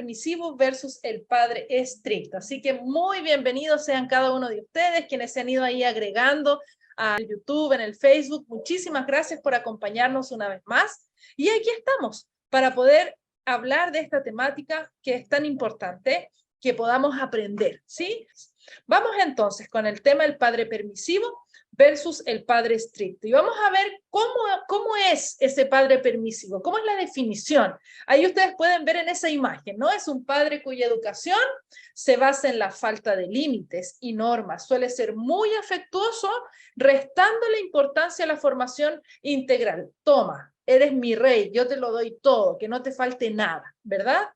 permisivo versus el padre estricto. Así que muy bienvenidos sean cada uno de ustedes, quienes se han ido ahí agregando a YouTube, en el Facebook. Muchísimas gracias por acompañarnos una vez más. Y aquí estamos para poder hablar de esta temática que es tan importante que podamos aprender, ¿sí? Vamos entonces con el tema del padre permisivo versus el padre estricto. Y vamos a ver cómo es ese padre permisivo, cómo es la definición. Ahí ustedes pueden ver en esa imagen, ¿no? Es un padre cuya educación se basa en la falta de límites y normas. Suele ser muy afectuoso, restándole importancia a la formación integral. Toma, eres mi rey, yo te lo doy todo, que no te falte nada, ¿verdad?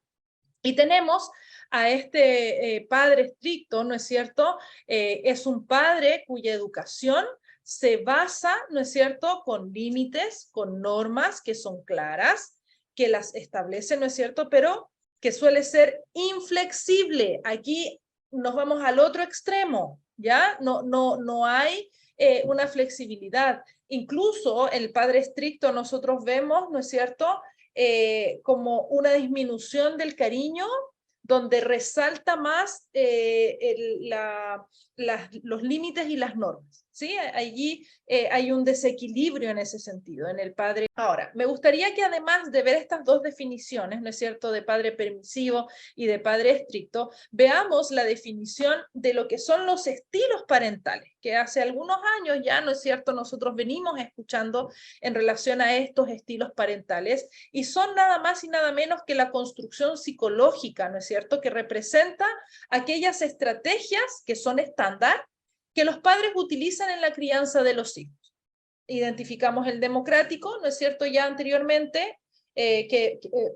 Y tenemos a este padre estricto, ¿no es cierto? Es un padre cuya educación se basa, ¿no es cierto?, con límites, con normas que son claras, que las establece, ¿no es cierto?, pero que suele ser inflexible. Aquí nos vamos al otro extremo, ¿ya? No hay una flexibilidad. Incluso el padre estricto nosotros vemos, ¿no es cierto?, como una disminución del cariño, donde resalta más los límites y las normas, ¿sí? Allí hay un desequilibrio en ese sentido, en el padre. Ahora, me gustaría que además de ver estas dos definiciones, ¿no es cierto?, de padre permisivo y de padre estricto, veamos la definición de lo que son los estilos parentales, que hace algunos años ya, ¿no es cierto?, nosotros venimos escuchando en relación a estos estilos parentales, y son nada más y nada menos que la construcción psicológica, ¿no es cierto?, que representa aquellas estrategias que son estándar que los padres utilizan en la crianza de los hijos. Identificamos el democrático, ¿no es cierto?, ya anteriormente,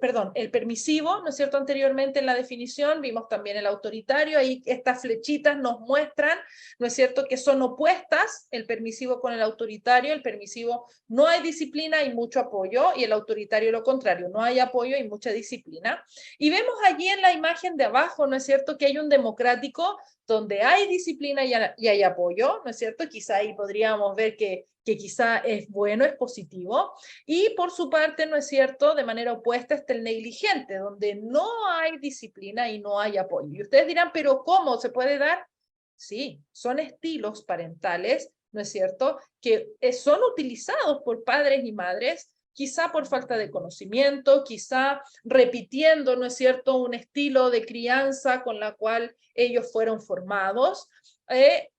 perdón, el permisivo, ¿no es cierto?, anteriormente en la definición, vimos también el autoritario, ahí estas flechitas nos muestran, ¿no es cierto?, que son opuestas, el permisivo con el autoritario. El permisivo no hay disciplina y mucho apoyo, y el autoritario lo contrario, no hay apoyo y mucha disciplina. Y vemos allí en la imagen de abajo, ¿no es cierto?, que hay un democrático donde hay disciplina y hay apoyo, ¿no es cierto? Quizá ahí podríamos ver que quizá es bueno, es positivo. Y por su parte, ¿no es cierto?, de manera opuesta está el negligente, donde no hay disciplina y no hay apoyo. Y ustedes dirán, ¿pero cómo se puede dar? Sí, son estilos parentales, ¿no es cierto?, que son utilizados por padres y madres, quizá por falta de conocimiento, quizá repitiendo, ¿no es cierto?, un estilo de crianza con la cual ellos fueron formados,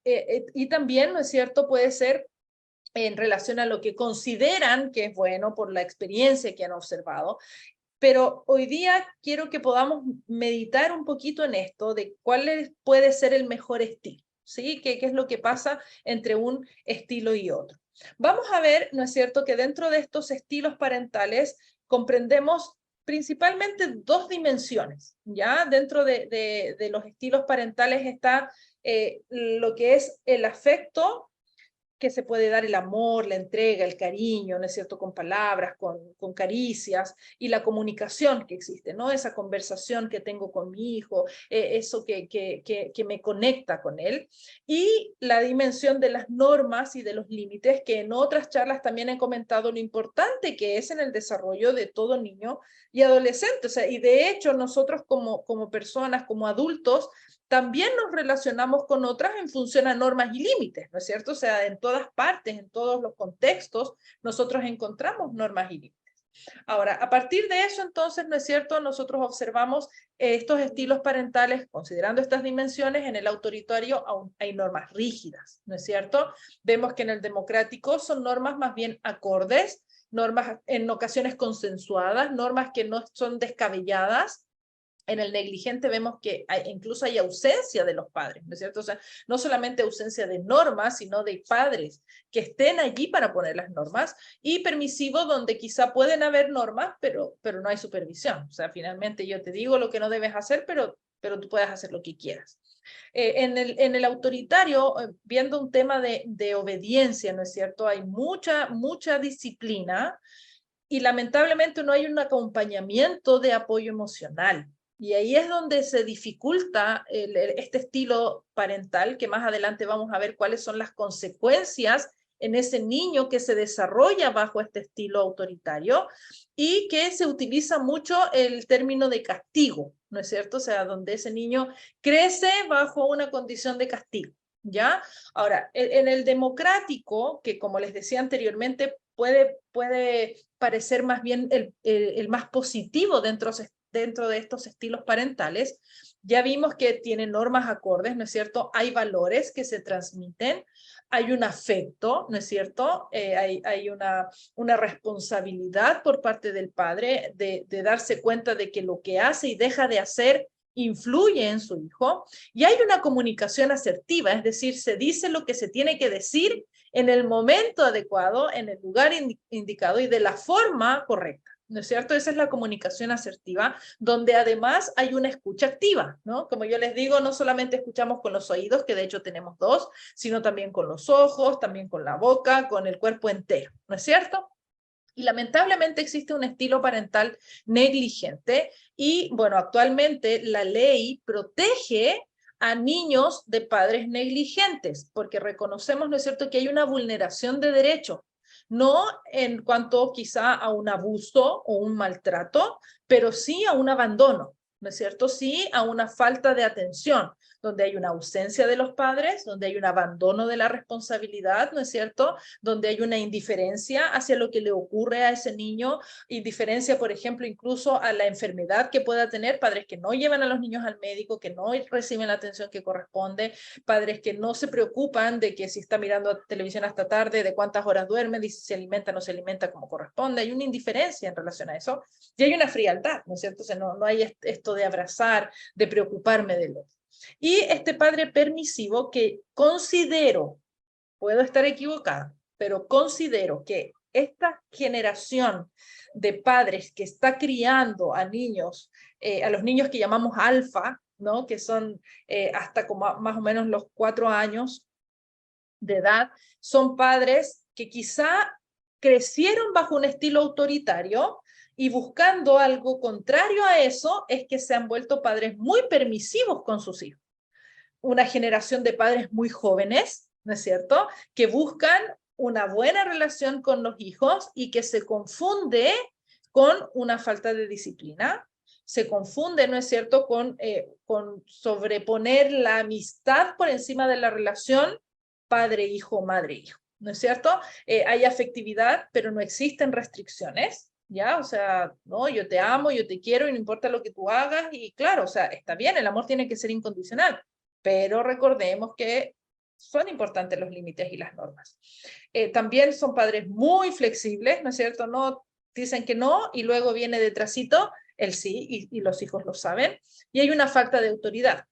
y también, ¿no es cierto?, puede ser en relación a lo que consideran que es bueno por la experiencia que han observado. Pero hoy día quiero que podamos meditar un poquito en esto, de cuál puede ser el mejor estilo, ¿sí? ¿Qué es lo que pasa entre un estilo y otro? Vamos a ver, ¿no es cierto?, que dentro de estos estilos parentales comprendemos principalmente dos dimensiones, ¿ya? Dentro de los estilos parentales está lo que es el afecto, que se puede dar el amor, la entrega, el cariño, ¿no es cierto?, con palabras, con caricias, y la comunicación que existe, ¿no? Esa conversación que tengo con mi hijo, eso que me conecta con él. Y la dimensión de las normas y de los límites, que en otras charlas también he comentado lo importante que es en el desarrollo de todo niño y adolescente. O sea, y de hecho nosotros como personas, como adultos, también nos relacionamos con otras en función a normas y límites, ¿no es cierto? O sea, en todas partes, en todos los contextos, nosotros encontramos normas y límites. Ahora, a partir de eso, entonces, ¿no es cierto?, nosotros observamos estos estilos parentales, considerando estas dimensiones. En el autoritario aún hay normas rígidas, ¿no es cierto? Vemos que en el democrático son normas más bien acordes, normas en ocasiones consensuadas, normas que no son descabelladas. En el negligente vemos que incluso hay ausencia de los padres, ¿no es cierto? O sea, no solamente ausencia de normas, sino de padres que estén allí para poner las normas. Y permisivo, donde quizá pueden haber normas, pero no hay supervisión. O sea, finalmente yo te digo lo que no debes hacer, pero tú puedes hacer lo que quieras. En el autoritario, viendo un tema de obediencia, ¿no es cierto?, hay mucha disciplina, y lamentablemente no hay un acompañamiento de apoyo emocional. Y ahí es donde se dificulta este estilo parental, que más adelante vamos a ver cuáles son las consecuencias en ese niño que se desarrolla bajo este estilo autoritario y que se utiliza mucho el término de castigo, ¿no es cierto? O sea, donde ese niño crece bajo una condición de castigo, ¿ya? Ahora, en el democrático, que como les decía anteriormente, puede parecer más bien el más positivo dentro de estos estilos parentales, ya vimos que tiene normas acordes, ¿no es cierto? Hay valores que se transmiten, hay un afecto, ¿no es cierto? Hay una responsabilidad por parte del padre de darse cuenta de que lo que hace y deja de hacer influye en su hijo, y hay una comunicación asertiva, es decir, se dice lo que se tiene que decir en el momento adecuado, en el lugar indicado y de la forma correcta, ¿no es cierto? Esa es la comunicación asertiva, donde además hay una escucha activa, ¿no? Como yo les digo, no solamente escuchamos con los oídos, que de hecho tenemos dos, sino también con los ojos, también con la boca, con el cuerpo entero, ¿no es cierto? Y lamentablemente existe un estilo parental negligente y, bueno, actualmente la ley protege a niños de padres negligentes, porque reconocemos, ¿no es cierto?, que hay una vulneración de derechos, no en cuanto quizá a un abuso o un maltrato, pero sí a un abandono, ¿no es cierto? Sí a una falta de atención, donde hay una ausencia de los padres, donde hay un abandono de la responsabilidad, ¿no es cierto? Donde hay una indiferencia hacia lo que le ocurre a ese niño, indiferencia, por ejemplo, incluso a la enfermedad que pueda tener, padres que no llevan a los niños al médico, que no reciben la atención que corresponde, padres que no se preocupan de que si está mirando televisión hasta tarde, de cuántas horas duerme, si se alimenta o no se alimenta como corresponde, hay una indiferencia en relación a eso, y hay una frialdad, ¿no es cierto? O sea, no hay esto de abrazar, de preocuparme del otro. Y este padre permisivo que considero, puedo estar equivocada, pero considero que esta generación de padres que está criando a niños, a los niños que llamamos alfa, ¿no? Que son hasta como más o menos los 4 años de edad, son padres que quizá crecieron bajo un estilo autoritario y buscando algo contrario a eso es que se han vuelto padres muy permisivos con sus hijos. Una generación de padres muy jóvenes, ¿no es cierto?, que buscan una buena relación con los hijos y que se confunde con una falta de disciplina, se confunde, ¿no es cierto?, con sobreponer la amistad por encima de la relación padre-hijo, madre-hijo, ¿no es cierto? Hay afectividad, pero no existen restricciones, ¿ya? O sea, no, yo te amo, yo te quiero y no importa lo que tú hagas, y claro, o sea, está bien, el amor tiene que ser incondicional, pero recordemos que son importantes los límites y las normas. También son padres muy flexibles, ¿no es cierto? No dicen que no y luego viene detrásito el sí y los hijos lo saben. Y hay una falta de autoridad,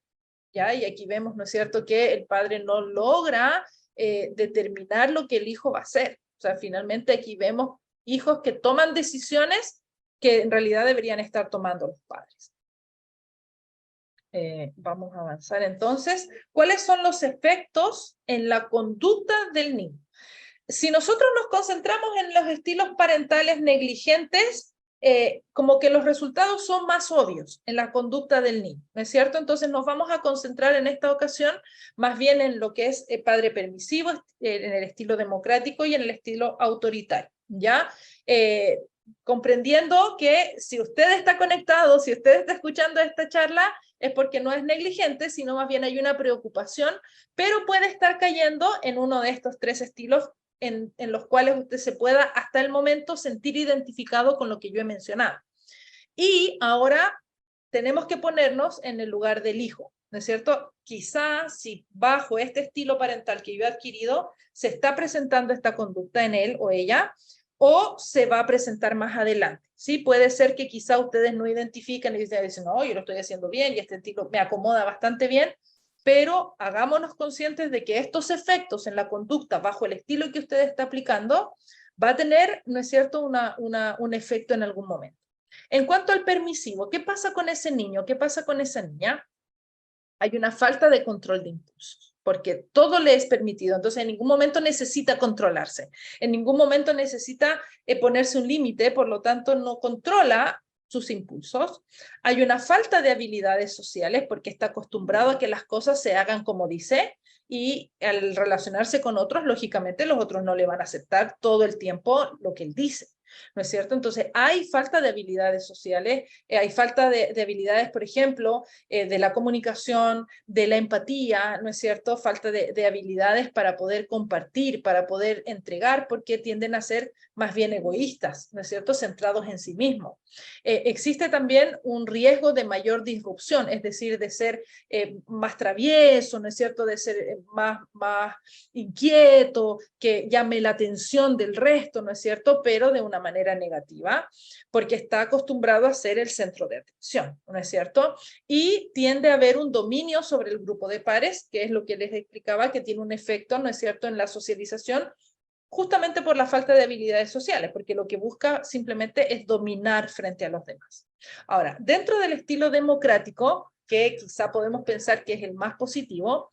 ¿ya? Y aquí vemos, ¿no es cierto?, que el padre no logra determinar lo que el hijo va a hacer. O sea, finalmente aquí vemos hijos que toman decisiones que en realidad deberían estar tomando los padres. Vamos a avanzar entonces. ¿Cuáles son los efectos en la conducta del niño? Si nosotros nos concentramos en los estilos parentales negligentes, como que los resultados son más obvios en la conducta del niño, ¿no es cierto? Entonces nos vamos a concentrar en esta ocasión más bien en lo que es padre permisivo, en el estilo democrático y en el estilo autoritario, ¿ya? Comprendiendo que si usted está conectado, si usted está escuchando esta charla, es porque no es negligente, sino más bien hay una preocupación, pero puede estar cayendo en uno de estos 3 estilos en los cuales usted se pueda hasta el momento sentir identificado con lo que yo he mencionado. Y ahora tenemos que ponernos en el lugar del hijo, ¿no es cierto? Quizás si bajo este estilo parental que yo he adquirido, se está presentando esta conducta en él o ella, o se va a presentar más adelante. Sí, puede ser que quizá ustedes no identifiquen y dicen, no, yo lo estoy haciendo bien y este estilo me acomoda bastante bien, pero hagámonos conscientes de que estos efectos en la conducta bajo el estilo que usted está aplicando va a tener, ¿no es cierto?, un efecto en algún momento. En cuanto al permisivo, ¿qué pasa con ese niño? ¿Qué pasa con esa niña? Hay una falta de control de impulsos, porque todo le es permitido, entonces en ningún momento necesita controlarse, en ningún momento necesita ponerse un límite, por lo tanto no controla sus impulsos. Hay una falta de habilidades sociales porque está acostumbrado a que las cosas se hagan como dice, y al relacionarse con otros, lógicamente los otros no le van a aceptar todo el tiempo lo que él dice. ¿No es cierto? Entonces hay falta de habilidades sociales, hay falta de habilidades, por ejemplo, de la comunicación, de la empatía, ¿no es cierto? Falta de habilidades para poder compartir, para poder entregar, porque tienden a ser más bien egoístas, ¿no es cierto? Centrados en sí mismos. Existe también un riesgo de mayor disrupción, es decir, de ser más travieso, ¿no es cierto? De ser más inquieto, que llame la atención del resto, ¿no es cierto? Pero de una manera negativa, porque está acostumbrado a ser el centro de atención, ¿no es cierto? Y tiende a haber un dominio sobre el grupo de pares, que es lo que les explicaba, que tiene un efecto, ¿no es cierto?, en la socialización, justamente por la falta de habilidades sociales, porque lo que busca simplemente es dominar frente a los demás. Ahora, dentro del estilo democrático, que quizá podemos pensar que es el más positivo,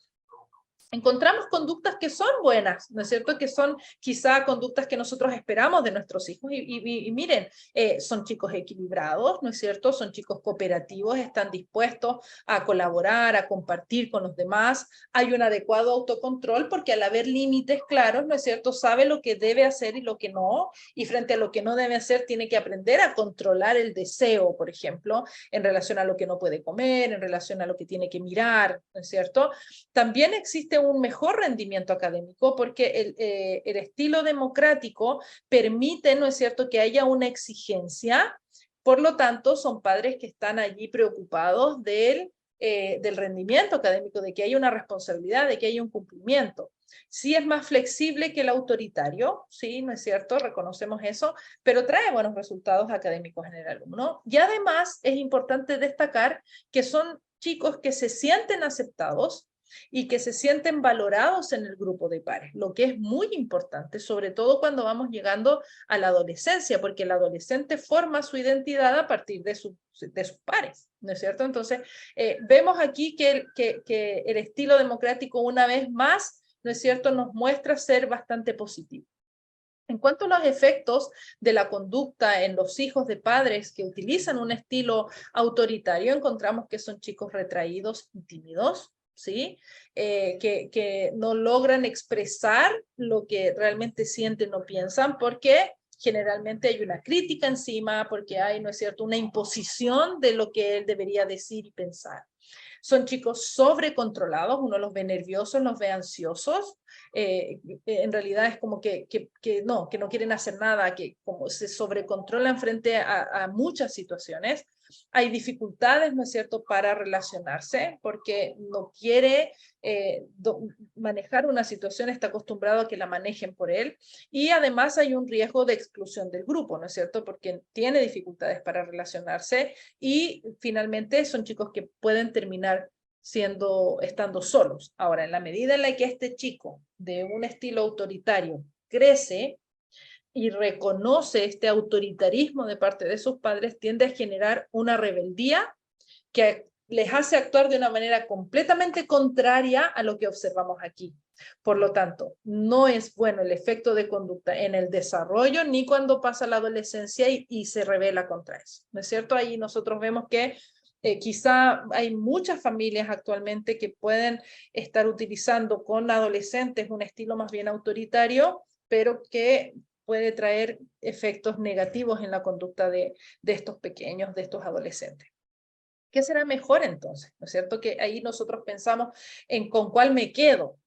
encontramos conductas que son buenas, ¿no es cierto? Que son quizá conductas que nosotros esperamos de nuestros hijos y miren, son chicos equilibrados, ¿no es cierto? Son chicos cooperativos, están dispuestos a colaborar, a compartir con los demás, hay un adecuado autocontrol porque al haber límites claros, ¿no es cierto? Sabe lo que debe hacer y lo que no, y frente a lo que no debe hacer tiene que aprender a controlar el deseo, por ejemplo, en relación a lo que no puede comer, en relación a lo que tiene que mirar, ¿no es cierto? También existe un mejor rendimiento académico porque el estilo democrático permite, ¿no es cierto?, que haya una exigencia, por lo tanto son padres que están allí preocupados del rendimiento académico, de que haya una responsabilidad, de que haya un cumplimiento. Sí es más flexible que el autoritario, sí, ¿no es cierto? Reconocemos eso, pero trae buenos resultados académicos en el alumno. Y además es importante destacar que son chicos que se sienten aceptados y que se sienten valorados en el grupo de pares, lo que es muy importante, sobre todo cuando vamos llegando a la adolescencia, porque el adolescente forma su identidad a partir de sus pares, ¿no es cierto? Entonces, vemos aquí que el estilo democrático una vez más, ¿no es cierto?, nos muestra ser bastante positivo. En cuanto a los efectos de la conducta en los hijos de padres que utilizan un estilo autoritario, encontramos que son chicos retraídos y tímidos, ¿sí? Que no logran expresar lo que realmente sienten o piensan porque generalmente hay una crítica encima, porque hay, ¿no es cierto?, una imposición de lo que él debería decir y pensar. Son chicos sobrecontrolados, uno los ve nerviosos, los ve ansiosos, en realidad es como que no quieren hacer nada, que como se sobrecontrolan frente a muchas situaciones. Hay dificultades, ¿no es cierto?, para relacionarse, porque no quiere manejar una situación, está acostumbrado a que la manejen por él, y además hay un riesgo de exclusión del grupo, ¿no es cierto?, porque tiene dificultades para relacionarse, y finalmente son chicos que pueden terminar estando solos. Ahora, en la medida en la que este chico de un estilo autoritario crece y reconoce este autoritarismo de parte de sus padres, tiende a generar una rebeldía que les hace actuar de una manera completamente contraria a lo que observamos aquí. Por lo tanto, no es bueno el efecto de conducta en el desarrollo ni cuando pasa la adolescencia y se revela contra eso. ¿No es cierto? Ahí nosotros vemos que quizá hay muchas familias actualmente que pueden estar utilizando con adolescentes un estilo más bien autoritario, pero que puede traer efectos negativos en la conducta de estos pequeños, de estos adolescentes. ¿Qué será mejor entonces? ¿No es cierto? Que ahí nosotros pensamos en con cuál me quedo.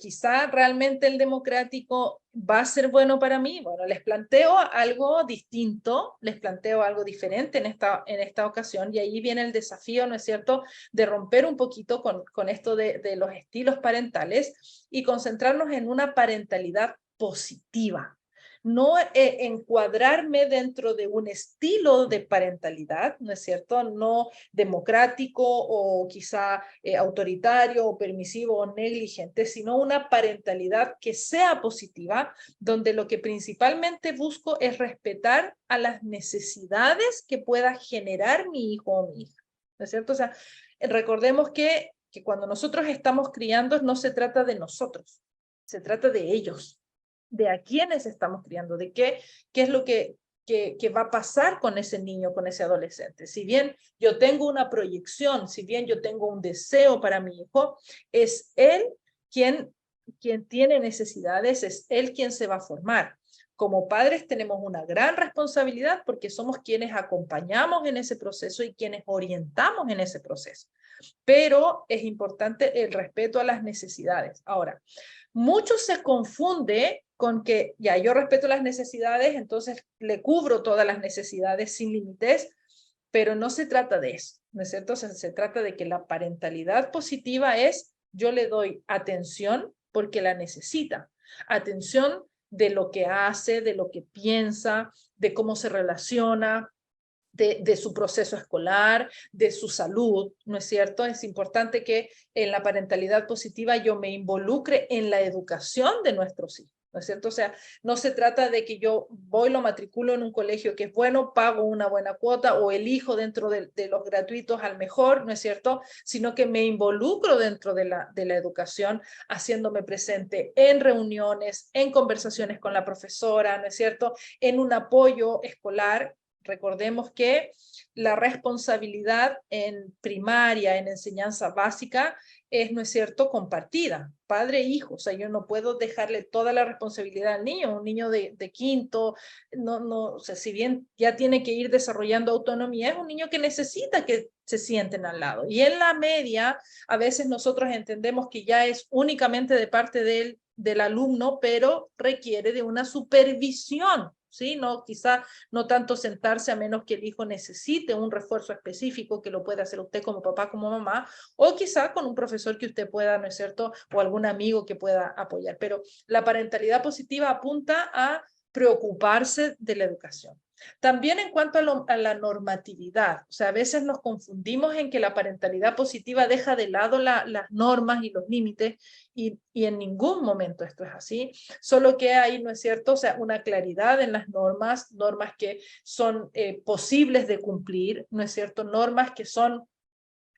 Quizá realmente el democrático va a ser bueno para mí. Bueno, les planteo algo distinto, les planteo algo diferente en esta ocasión, y ahí viene el desafío, ¿no es cierto?, de romper un poquito con esto de los estilos parentales y concentrarnos en una parentalidad positiva. No encuadrarme dentro de un estilo de parentalidad, ¿no es cierto?, no democrático o quizá autoritario o permisivo o negligente, sino una parentalidad que sea positiva, donde lo que principalmente busco es respetar a las necesidades que pueda generar mi hijo o mi hija, ¿no es cierto? O sea, recordemos que cuando nosotros estamos criando no se trata de nosotros, se trata de ellos, de a quiénes estamos criando, de qué es lo que que va a pasar con ese niño, con ese adolescente. Si bien yo tengo una proyección, si bien yo tengo un deseo para mi hijo, es él quien tiene necesidades, es él quien se va a formar. Como padres tenemos una gran responsabilidad porque somos quienes acompañamos en ese proceso y quienes orientamos en ese proceso. Pero es importante el respeto a las necesidades. Ahora, mucho se confunde con que ya yo respeto las necesidades, entonces le cubro todas las necesidades sin límites, pero no se trata de eso, ¿no es cierto? O sea, se trata de que la parentalidad positiva es yo le doy atención porque la necesita, atención de lo que hace, de lo que piensa, de cómo se relaciona, de su proceso escolar, de su salud, ¿no es cierto? Es importante que en la parentalidad positiva yo me involucre en la educación de nuestros hijos, ¿no es cierto? O sea, no se trata de que yo voy, lo matriculo en un colegio que es bueno, pago una buena cuota o elijo dentro de los gratuitos al mejor, ¿no es cierto? Sino que me involucro dentro de la educación, haciéndome presente en reuniones, en conversaciones con la profesora, ¿no es cierto? En un apoyo escolar. Recordemos que la responsabilidad en primaria, en enseñanza básica, es, ¿no es cierto?, compartida, padre e hijo. O sea, yo no puedo dejarle toda la responsabilidad al niño. Un niño de quinto, o sea, si bien ya tiene que ir desarrollando autonomía, es un niño que necesita que se sienten al lado. Y en la media, a veces nosotros entendemos que ya es únicamente de parte del alumno, pero requiere de una supervisión. ¿Sí? No, quizá no tanto sentarse a menos que el hijo necesite un refuerzo específico que lo pueda hacer usted como papá, como mamá, o quizá con un profesor que usted pueda, ¿no es cierto?, o algún amigo que pueda apoyar. Pero la parentalidad positiva apunta a preocuparse de la educación. También en cuanto a la normatividad, o sea, a veces nos confundimos en que la parentalidad positiva deja de lado las normas y los límites y en ningún momento esto es así, solo que hay, ¿no es cierto?, o sea, una claridad en las normas, normas que son posibles de cumplir, ¿no es cierto?, normas que son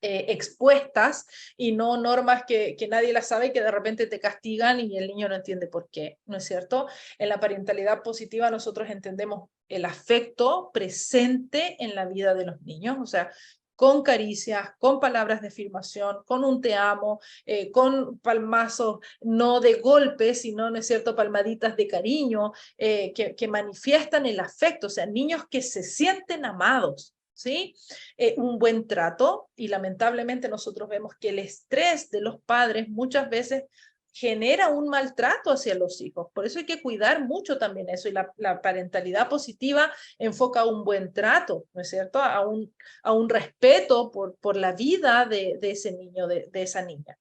expuestas y no normas que nadie las sabe y que de repente te castigan y el niño no entiende por qué, ¿no es cierto? En la parentalidad positiva nosotros entendemos el afecto presente en la vida de los niños, o sea, con caricias, con palabras de afirmación, con un te amo, con palmazos, no de golpe, sino, ¿no es cierto?, palmaditas de cariño, que manifiestan el afecto, o sea, niños que se sienten amados, ¿sí? Un buen trato, y lamentablemente nosotros vemos que el estrés de los padres muchas veces genera un maltrato hacia los hijos. Por eso hay que cuidar mucho también eso, y la parentalidad positiva enfoca a un buen trato, ¿no es cierto?, a un respeto por la vida de ese niño, de esa niña.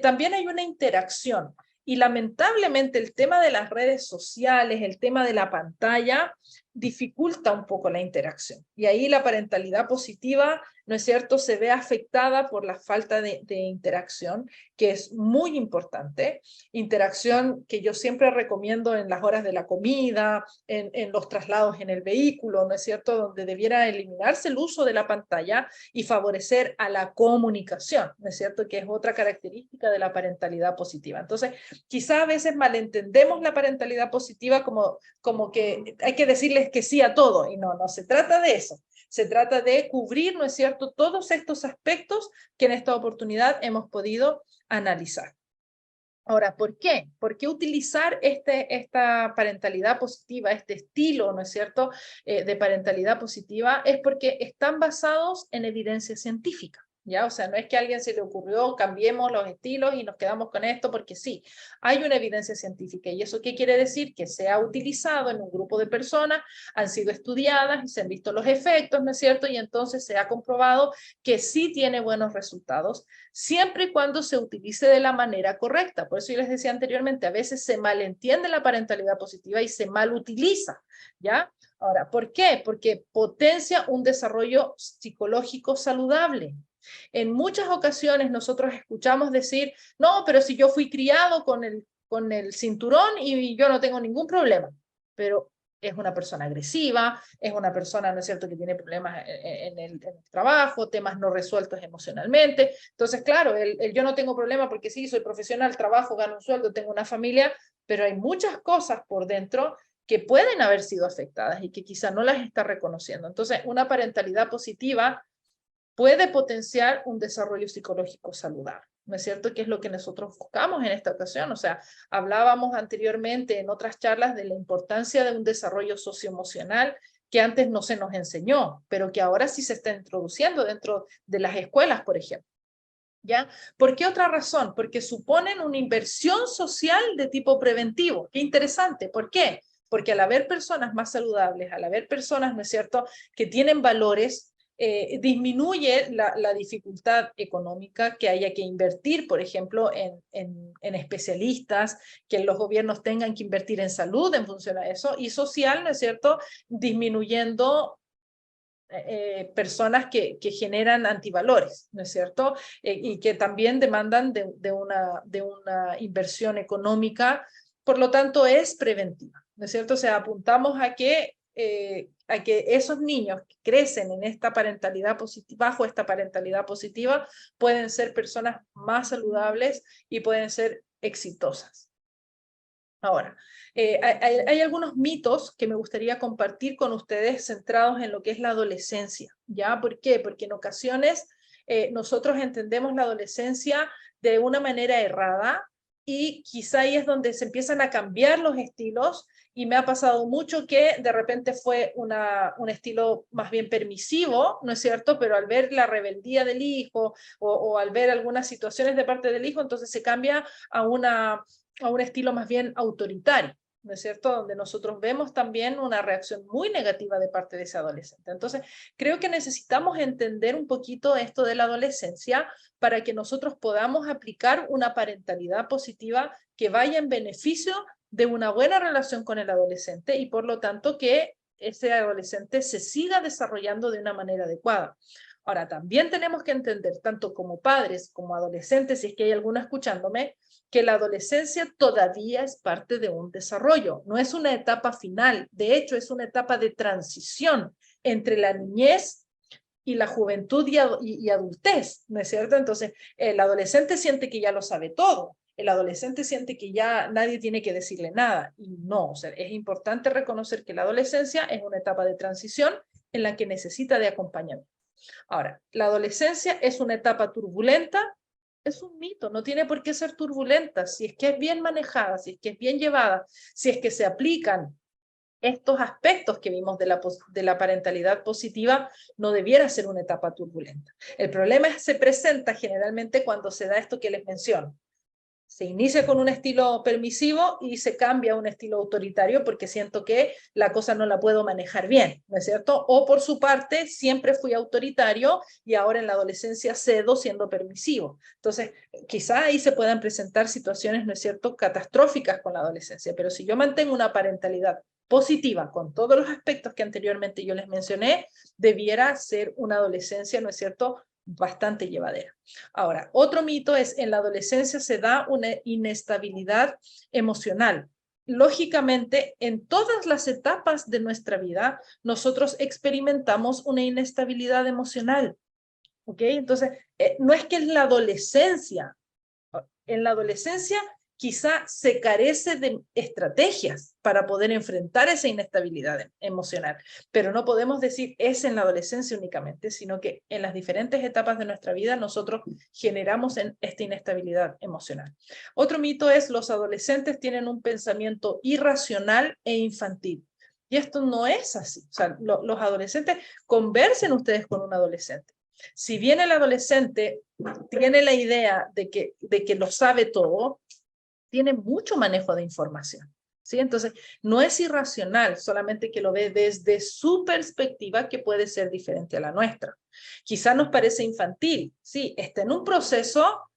También hay una interacción, y lamentablemente el tema de las redes sociales, el tema de la pantalla, dificulta un poco la interacción. Y ahí la parentalidad positiva, ¿no es cierto?, se ve afectada por la falta de interacción, que es muy importante. Interacción que yo siempre recomiendo en las horas de la comida, en los traslados en el vehículo, ¿no es cierto?, donde debiera eliminarse el uso de la pantalla y favorecer a la comunicación, ¿no es cierto?, que es otra característica de la parentalidad positiva. Entonces, quizá a veces malentendemos la parentalidad positiva como que hay que decirles que sí a todo, y no se trata de eso. Se trata de cubrir, ¿no es cierto?, todos estos aspectos que en esta oportunidad hemos podido analizar. Ahora, ¿por qué? ¿Por qué utilizar esta parentalidad positiva, este estilo, ¿no es cierto?, de parentalidad positiva? Es porque están basados en evidencia científica. ¿Ya? O sea, no es que a alguien se le ocurrió, cambiemos los estilos y nos quedamos con esto, porque sí, hay una evidencia científica. ¿Y eso qué quiere decir? Que se ha utilizado en un grupo de personas, han sido estudiadas y se han visto los efectos, ¿no es cierto? Y entonces se ha comprobado que sí tiene buenos resultados, siempre y cuando se utilice de la manera correcta. Por eso yo les decía anteriormente, a veces se malentiende la parentalidad positiva y se mal utiliza, ¿ya? Ahora, ¿por qué? Porque potencia un desarrollo psicológico saludable. En muchas ocasiones nosotros escuchamos decir, no, pero si yo fui criado con el cinturón y yo no tengo ningún problema, pero es una persona agresiva, es una persona, ¿no es cierto?, que tiene problemas en el trabajo, temas no resueltos emocionalmente. Entonces, claro, yo no tengo problema porque sí, soy profesional, trabajo, gano un sueldo, tengo una familia, pero hay muchas cosas por dentro que pueden haber sido afectadas y que quizá no las está reconociendo. Entonces, una parentalidad positiva puede potenciar un desarrollo psicológico saludable, ¿no es cierto? Que es lo que nosotros buscamos en esta ocasión. O sea, hablábamos anteriormente en otras charlas de la importancia de un desarrollo socioemocional que antes no se nos enseñó, pero que ahora sí se está introduciendo dentro de las escuelas, por ejemplo. ¿Ya? ¿Por qué otra razón? Porque suponen una inversión social de tipo preventivo. Qué interesante. ¿Por qué? Porque al haber personas más saludables, al haber personas, ¿no es cierto?, que tienen valores, disminuye la dificultad económica que haya que invertir, por ejemplo, en especialistas, que los gobiernos tengan que invertir en salud en función a eso, y social, ¿no es cierto?, disminuyendo personas que generan antivalores, ¿no es cierto? Y que también demandan de una inversión económica, por lo tanto es preventiva, ¿no es cierto? O sea, apuntamos a que esos niños que crecen en esta parentalidad positiva, bajo esta parentalidad positiva, pueden ser personas más saludables y pueden ser exitosas. Ahora, hay algunos mitos que me gustaría compartir con ustedes centrados en lo que es la adolescencia, ¿ya? ¿Por qué? Porque en ocasiones nosotros entendemos la adolescencia de una manera errada y quizá ahí es donde se empiezan a cambiar los estilos, y me ha pasado mucho que de repente fue un estilo más bien permisivo, ¿no es cierto? Pero al ver la rebeldía del hijo o al ver algunas situaciones de parte del hijo, entonces se cambia a un estilo más bien autoritario, ¿no es cierto? Donde nosotros vemos también una reacción muy negativa de parte de ese adolescente. Entonces, creo que necesitamos entender un poquito esto de la adolescencia para que nosotros podamos aplicar una parentalidad positiva que vaya en beneficio de una buena relación con el adolescente y por lo tanto que ese adolescente se siga desarrollando de una manera adecuada. Ahora, también tenemos que entender, tanto como padres como adolescentes, si es que hay alguno escuchándome, que la adolescencia todavía es parte de un desarrollo, no es una etapa final, de hecho es una etapa de transición entre la niñez y la juventud y adultez, ¿no es cierto? Entonces, el adolescente siente que ya lo sabe todo, el adolescente siente que ya nadie tiene que decirle nada, y no, o sea, es importante reconocer que la adolescencia es una etapa de transición en la que necesita de acompañamiento. Ahora, la adolescencia es una etapa turbulenta, es un mito, no tiene por qué ser turbulenta, si es que es bien manejada, si es que es bien llevada, si es que se aplican estos aspectos que vimos de la parentalidad positiva, no debiera ser una etapa turbulenta. El problema se presenta generalmente cuando se da esto que les menciono. Se inicia con un estilo permisivo y se cambia a un estilo autoritario porque siento que la cosa no la puedo manejar bien, ¿no es cierto? O por su parte, siempre fui autoritario y ahora en la adolescencia cedo siendo permisivo. Entonces, quizá ahí se puedan presentar situaciones, ¿no es cierto?, catastróficas con la adolescencia, pero si yo mantengo una parentalidad positiva con todos los aspectos que anteriormente yo les mencioné, debiera ser una adolescencia, ¿no es cierto?, bastante llevadera. Ahora, otro mito es en la adolescencia se da una inestabilidad emocional. Lógicamente, en todas las etapas de nuestra vida, nosotros experimentamos una inestabilidad emocional. ¿Ok? Entonces, no es que en la adolescencia quizá se carece de estrategias para poder enfrentar esa inestabilidad emocional, pero no podemos decir es en la adolescencia únicamente, sino que en las diferentes etapas de nuestra vida nosotros generamos esta inestabilidad emocional. Otro mito es los adolescentes tienen un pensamiento irracional e infantil. Y esto no es así. O sea, los adolescentes, conversen ustedes con un adolescente. Si bien el adolescente tiene la idea de que lo sabe todo, tiene mucho manejo de información, ¿sí? Entonces, no es irracional, solamente que lo ve desde su perspectiva que puede ser diferente a la nuestra. Quizá nos parece infantil, sí, está en un proceso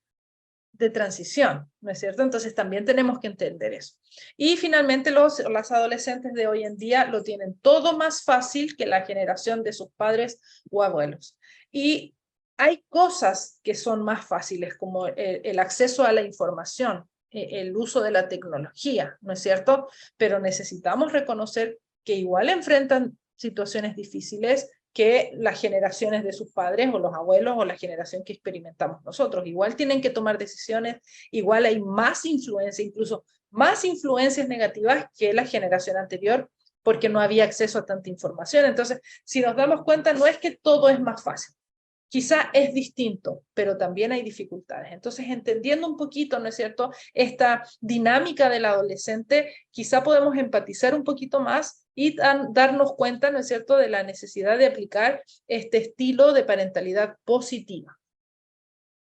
de transición, ¿no es cierto? Entonces también tenemos que entender eso. Y finalmente los adolescentes de hoy en día lo tienen todo más fácil que la generación de sus padres o abuelos. Y hay cosas que son más fáciles, como el acceso a la información, el uso de la tecnología, ¿no es cierto? Pero necesitamos reconocer que igual enfrentan situaciones difíciles que las generaciones de sus padres o los abuelos o la generación que experimentamos nosotros. Igual tienen que tomar decisiones, igual hay más influencia, incluso más influencias negativas que la generación anterior, porque no había acceso a tanta información. Entonces, si nos damos cuenta, no es que todo es más fácil. Quizá es distinto, pero también hay dificultades. Entonces, entendiendo un poquito, ¿no es cierto?, esta dinámica del adolescente, quizá podemos empatizar un poquito más y darnos cuenta, ¿no es cierto?, de la necesidad de aplicar este estilo de parentalidad positiva.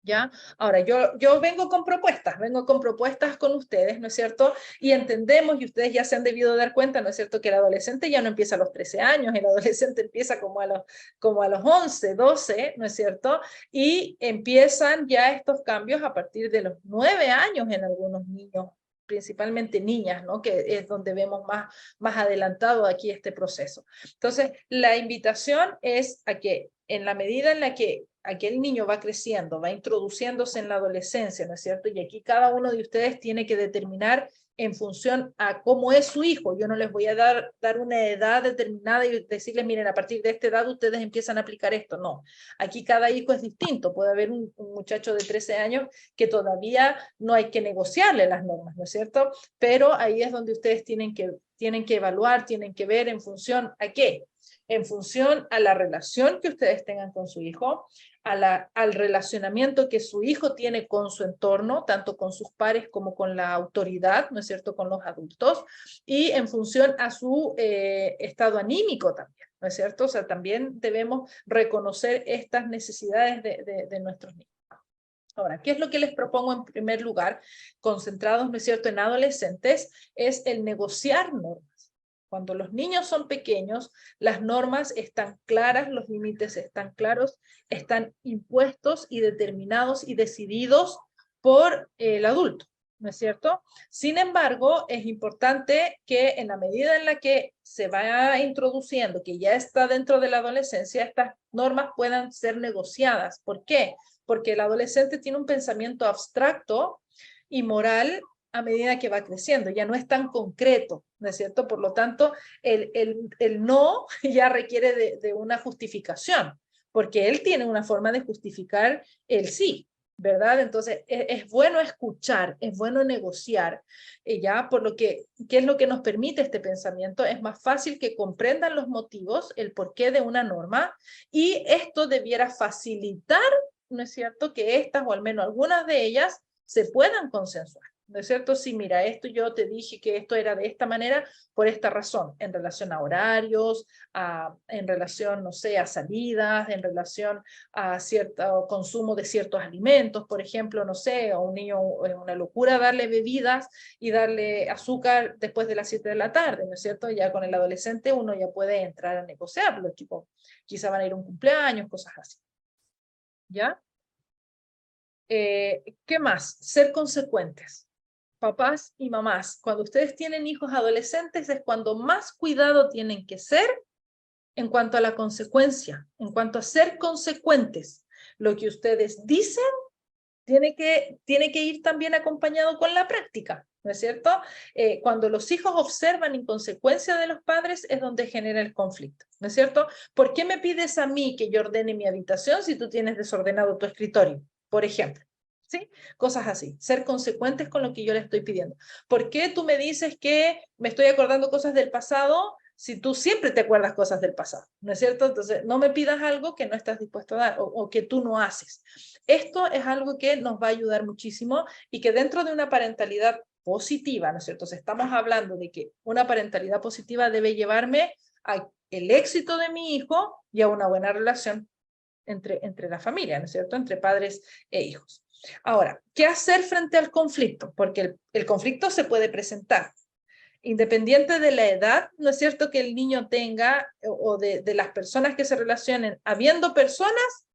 ¿Ya? Ahora, yo vengo con propuestas con ustedes, ¿no es cierto? Y entendemos, y ustedes ya se han debido dar cuenta, ¿no es cierto?, que el adolescente ya no empieza a los 13 años, el adolescente empieza como a los 11, 12, ¿no es cierto? Y empiezan ya estos cambios a partir de los 9 años en algunos niños, principalmente niñas, ¿no?, que es donde vemos más adelantado aquí este proceso. Entonces, la invitación es a que en la medida en la que aquel niño va creciendo, va introduciéndose en la adolescencia, ¿no es cierto? Y aquí cada uno de ustedes tiene que determinar en función a cómo es su hijo. Yo no les voy a dar una edad determinada y decirles, miren, a partir de esta edad ustedes empiezan a aplicar esto. No, aquí cada hijo es distinto. Puede haber un muchacho de 13 años que todavía no hay que negociarle las normas, ¿no es cierto? Pero ahí es donde ustedes tienen que evaluar, tienen que ver en función a qué. En función a la relación que ustedes tengan con su hijo, al relacionamiento que su hijo tiene con su entorno, tanto con sus pares como con la autoridad, ¿no es cierto?, con los adultos, y en función a su estado anímico también, ¿no es cierto? O sea, también debemos reconocer estas necesidades de nuestros niños. Ahora, ¿qué es lo que les propongo en primer lugar? Concentrados, ¿no es cierto?, en adolescentes, es el negociar normas. Cuando los niños son pequeños, las normas están claras, los límites están claros, están impuestos y determinados y decididos por el adulto, ¿no es cierto? Sin embargo, es importante que en la medida en la que se va introduciendo, que ya está dentro de la adolescencia, estas normas puedan ser negociadas. ¿Por qué? Porque el adolescente tiene un pensamiento abstracto y moral a medida que va creciendo, ya no es tan concreto, ¿no es cierto? Por lo tanto, el no ya requiere de una justificación, porque él tiene una forma de justificar el sí, ¿verdad? Entonces, es bueno escuchar, es bueno negociar, ya, por lo que, ¿qué es lo que nos permite este pensamiento? Es más fácil que comprendan los motivos, el porqué de una norma, y esto debiera facilitar, ¿no es cierto?, que estas, o al menos algunas de ellas, se puedan consensuar. ¿No es cierto? Sí, mira, esto yo te dije que esto era de esta manera por esta razón, en relación a horarios, en relación, no sé, a salidas, en relación a cierto consumo de ciertos alimentos, por ejemplo, no sé, a un niño es una locura darle bebidas y darle azúcar después de las 7 de la tarde, ¿no es cierto? Ya con el adolescente uno ya puede entrar a negociar, los chicos quizá van a ir a un cumpleaños, cosas así. ¿Ya? ¿Qué más? Ser consecuentes. Papás y mamás, cuando ustedes tienen hijos adolescentes es cuando más cuidado tienen que ser en cuanto a la consecuencia, en cuanto a ser consecuentes. Lo que ustedes dicen tiene que ir también acompañado con la práctica, ¿no es cierto? Cuando los hijos observan inconsecuencia de los padres es donde genera el conflicto, ¿no es cierto? ¿Por qué me pides a mí que yo ordene mi habitación si tú tienes desordenado tu escritorio, por ejemplo? ¿Sí? Cosas así, ser consecuentes con lo que yo le estoy pidiendo. ¿Por qué tú me dices que me estoy acordando cosas del pasado si tú siempre te acuerdas cosas del pasado? ¿No es cierto? Entonces, no me pidas algo que no estás dispuesto a dar o que tú no haces. Esto es algo que nos va a ayudar muchísimo y que dentro de una parentalidad positiva, ¿no es cierto? Entonces, estamos hablando de que una parentalidad positiva debe llevarme al éxito de mi hijo y a una buena relación entre la familia, ¿no es cierto? Entre padres e hijos. Ahora, ¿qué hacer frente al conflicto? Porque el conflicto se puede presentar. Independiente de la edad, ¿no es cierto?, que el niño tenga o de las personas que se relacionen, habiendo personas,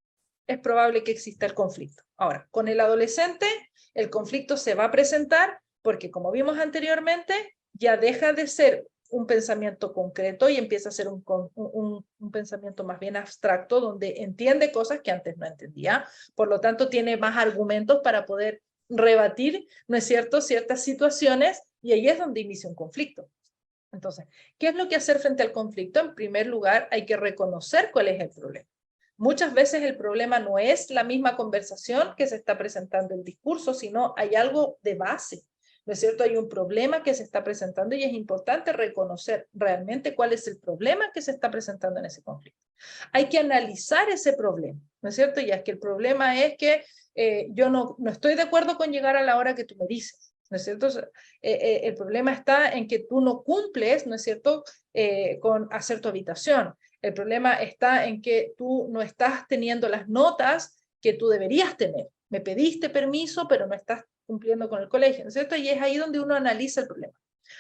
es probable que exista el conflicto. Ahora, con el adolescente, el conflicto se va a presentar porque, como vimos anteriormente, ya deja de ser un pensamiento concreto y empieza a ser un pensamiento más bien abstracto, donde entiende cosas que antes no entendía. Por lo tanto, tiene más argumentos para poder rebatir, ¿no es cierto?, ciertas situaciones, y ahí es donde inicia un conflicto. Entonces, ¿qué es lo que hacer frente al conflicto? En primer lugar, hay que reconocer cuál es el problema. Muchas veces el problema no es la misma conversación que se está presentando el discurso, sino hay algo de base. ¿no es cierto? Hay un problema que se está presentando y es importante reconocer realmente cuál es el problema que se está presentando en ese conflicto. Hay que analizar ese problema, ¿no es cierto? Y es que el problema es que yo no estoy de acuerdo con llegar a la hora que tú me dices, ¿no es cierto? El problema está en que tú no cumples, ¿no es cierto?, con hacer tu habitación. El problema está en que tú no estás teniendo las notas que tú deberías tener. Me pediste permiso, pero no estás cumpliendo con el colegio, ¿no es cierto? Y es ahí donde uno analiza el problema.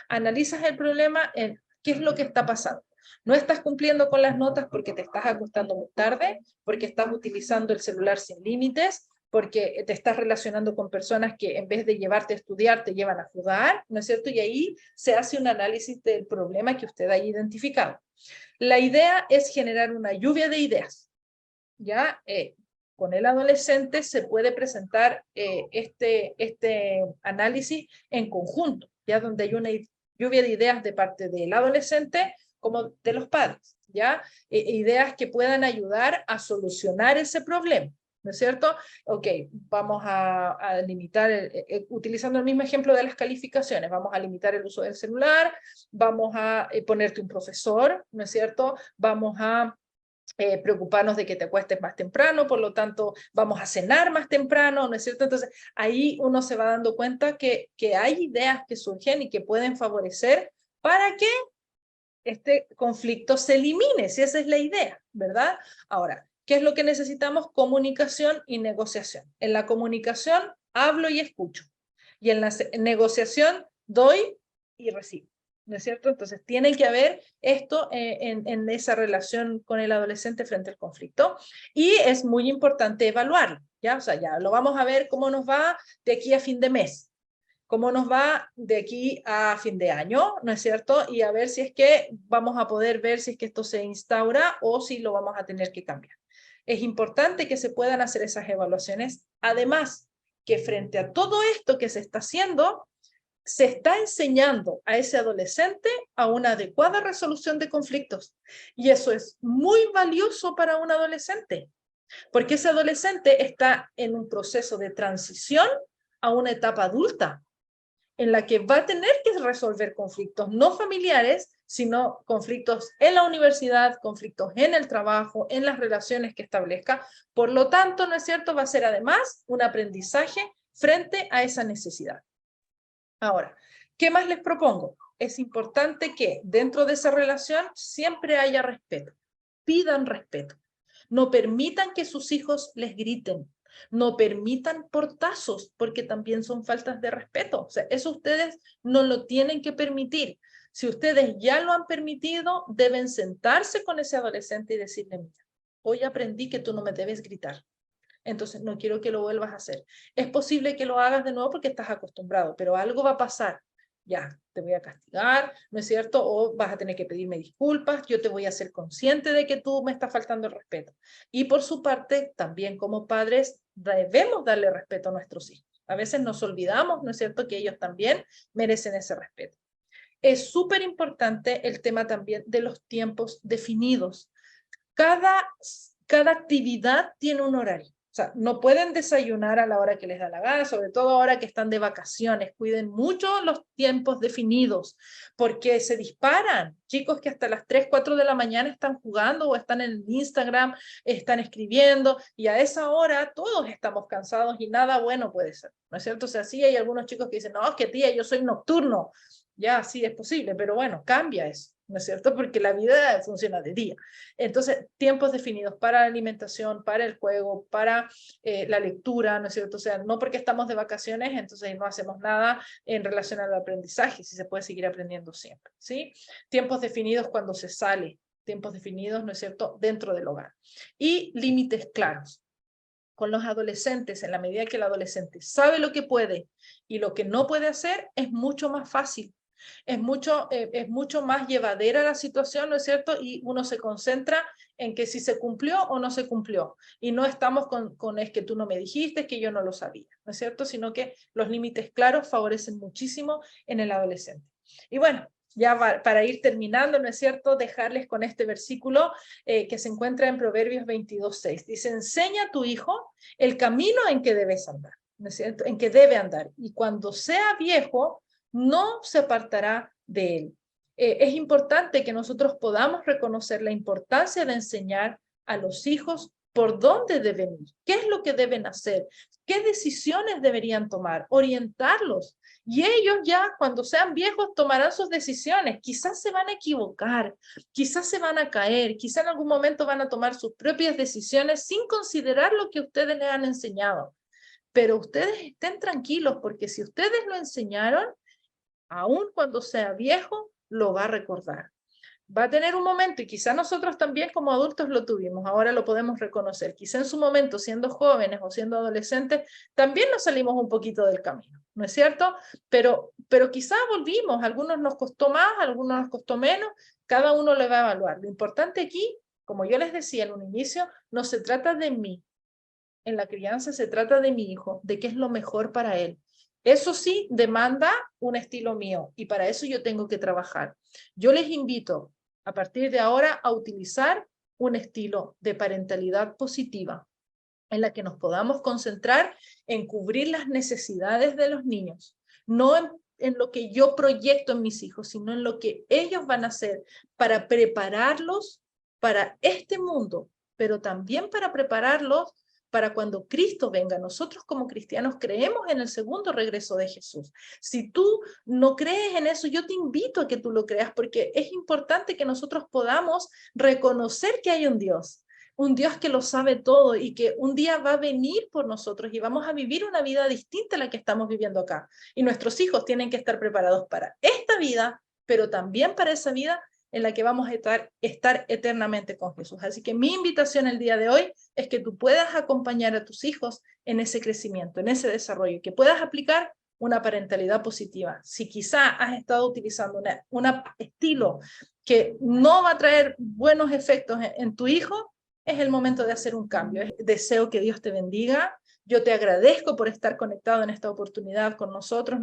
Analizas el problema en qué es lo que está pasando. No estás cumpliendo con las notas porque te estás acostando muy tarde, porque estás utilizando el celular sin límites, porque te estás relacionando con personas que en vez de llevarte a estudiar te llevan a jugar, ¿no es cierto? Y ahí se hace un análisis del problema que usted haya identificado. La idea es generar una lluvia de ideas, ¿ya? Con el adolescente se puede presentar este análisis en conjunto, ya donde hay una lluvia de ideas de parte del adolescente como de los padres, ¿ya? Ideas que puedan ayudar a solucionar ese problema, ¿no es cierto? Ok, vamos a limitar, utilizando el mismo ejemplo de las calificaciones, vamos a limitar el uso del celular, vamos a ponerte un profesor, ¿no es cierto? Vamos a preocuparnos de que te acuestes más temprano, por lo tanto vamos a cenar más temprano, ¿no es cierto? Entonces ahí uno se va dando cuenta que hay ideas que surgen y que pueden favorecer para que este conflicto se elimine, si esa es la idea, ¿verdad? Ahora, ¿qué es lo que necesitamos? Comunicación y negociación. En la comunicación hablo y escucho, y en la negociación doy y recibo, ¿no es cierto? Entonces tiene que haber esto en esa relación con el adolescente frente al conflicto, y es muy importante evaluarlo, ¿ya? O sea, ya lo vamos a ver cómo nos va de aquí a fin de mes, cómo nos va de aquí a fin de año, ¿no es cierto? Y a ver si es que vamos a poder ver si es que esto se instaura o si lo vamos a tener que cambiar. Es importante que se puedan hacer esas evaluaciones. Además, que frente a todo esto que se está haciendo, se está enseñando a ese adolescente a una adecuada resolución de conflictos. Y eso es muy valioso para un adolescente, porque ese adolescente está en un proceso de transición a una etapa adulta, en la que va a tener que resolver conflictos no familiares, sino conflictos en la universidad, conflictos en el trabajo, en las relaciones que establezca. Por lo tanto, ¿no es cierto?, va a ser además un aprendizaje frente a esa necesidad. Ahora, ¿qué más les propongo? Es importante que dentro de esa relación siempre haya respeto. Pidan respeto. No permitan que sus hijos les griten. No permitan portazos, porque también son faltas de respeto. O sea, eso ustedes no lo tienen que permitir. Si ustedes ya lo han permitido, deben sentarse con ese adolescente y decirle, mira, hoy aprendí que tú no me debes gritar. Entonces no quiero que lo vuelvas a hacer. Es posible que lo hagas de nuevo porque estás acostumbrado, pero algo va a pasar. Ya, te voy a castigar, ¿no es cierto? O vas a tener que pedirme disculpas, yo te voy a hacer consciente de que tú me estás faltando el respeto. Y por su parte, también como padres, debemos darle respeto a nuestros hijos. A veces nos olvidamos, ¿no es cierto?, que ellos también merecen ese respeto. Es súper importante el tema también de los tiempos definidos. Cada actividad tiene un horario. O sea, no pueden desayunar a la hora que les da la gana, sobre todo ahora que están de vacaciones. Cuiden mucho los tiempos definidos, porque se disparan. Chicos que hasta las 3, 4 de la mañana están jugando o están en Instagram, están escribiendo, y a esa hora todos estamos cansados y nada bueno puede ser, ¿no es cierto? O sea, sí hay algunos chicos que dicen, no, es que tía, yo soy nocturno. Ya, sí es posible, pero bueno, cambia eso, ¿no es cierto? Porque la vida funciona de día. Entonces, tiempos definidos para la alimentación, para el juego, para la lectura, ¿no es cierto? O sea, no porque estamos de vacaciones, entonces no hacemos nada en relación al aprendizaje, si se puede seguir aprendiendo siempre, ¿sí? Tiempos definidos cuando se sale, tiempos definidos, ¿no es cierto?, dentro del hogar. Y límites claros. Con los adolescentes, en la medida que el adolescente sabe lo que puede y lo que no puede hacer, es mucho más fácil. Es mucho más llevadera la situación, ¿no es cierto? Y uno se concentra en que si se cumplió o no se cumplió. Y no estamos con es que tú no me dijiste, es que yo no lo sabía, ¿no es cierto? Sino que los límites claros favorecen muchísimo en el adolescente. Y bueno, ya para ir terminando, ¿no es cierto?, dejarles con este versículo que se encuentra en Proverbios 22:6. Dice, enseña a tu hijo el camino en que debes andar. ¿no es cierto?, en que debe andar. Y cuando sea viejo, no se apartará de él. Es importante que nosotros podamos reconocer la importancia de enseñar a los hijos por dónde deben ir, qué es lo que deben hacer, qué decisiones deberían tomar, orientarlos. Y ellos ya cuando sean viejos tomarán sus decisiones. Quizás se van a equivocar, quizás se van a caer, quizás en algún momento van a tomar sus propias decisiones sin considerar lo que ustedes les han enseñado. Pero ustedes estén tranquilos porque si ustedes lo enseñaron, aun cuando sea viejo, lo va a recordar. Va a tener un momento, y quizá nosotros también como adultos lo tuvimos, ahora lo podemos reconocer. Quizá en su momento, siendo jóvenes o siendo adolescentes, también nos salimos un poquito del camino, ¿no es cierto? Pero quizá volvimos, a algunos nos costó más, a algunos nos costó menos, cada uno le va a evaluar. Lo importante aquí, como yo les decía en un inicio, no se trata de mí. En la crianza se trata de mi hijo, de qué es lo mejor para él. Eso sí demanda un estilo mío y para eso yo tengo que trabajar. Yo les invito a partir de ahora a utilizar un estilo de parentalidad positiva en la que nos podamos concentrar en cubrir las necesidades de los niños, no en lo que yo proyecto en mis hijos, sino en lo que ellos van a hacer para prepararlos para este mundo, pero también para prepararlos para cuando Cristo venga. Nosotros como cristianos creemos en el segundo regreso de Jesús. Si tú no crees en eso, yo te invito a que tú lo creas, porque es importante que nosotros podamos reconocer que hay un Dios que lo sabe todo y que un día va a venir por nosotros y vamos a vivir una vida distinta a la que estamos viviendo acá. Y nuestros hijos tienen que estar preparados para esta vida, pero también para esa vida en la que vamos a estar eternamente con Jesús. Así que mi invitación el día de hoy es que tú puedas acompañar a tus hijos en ese crecimiento, en ese desarrollo, que puedas aplicar una parentalidad positiva. Si quizá has estado utilizando un estilo que no va a traer buenos efectos en tu hijo, es el momento de hacer un cambio. Deseo que Dios te bendiga. Yo te agradezco por estar conectado en esta oportunidad con nosotros.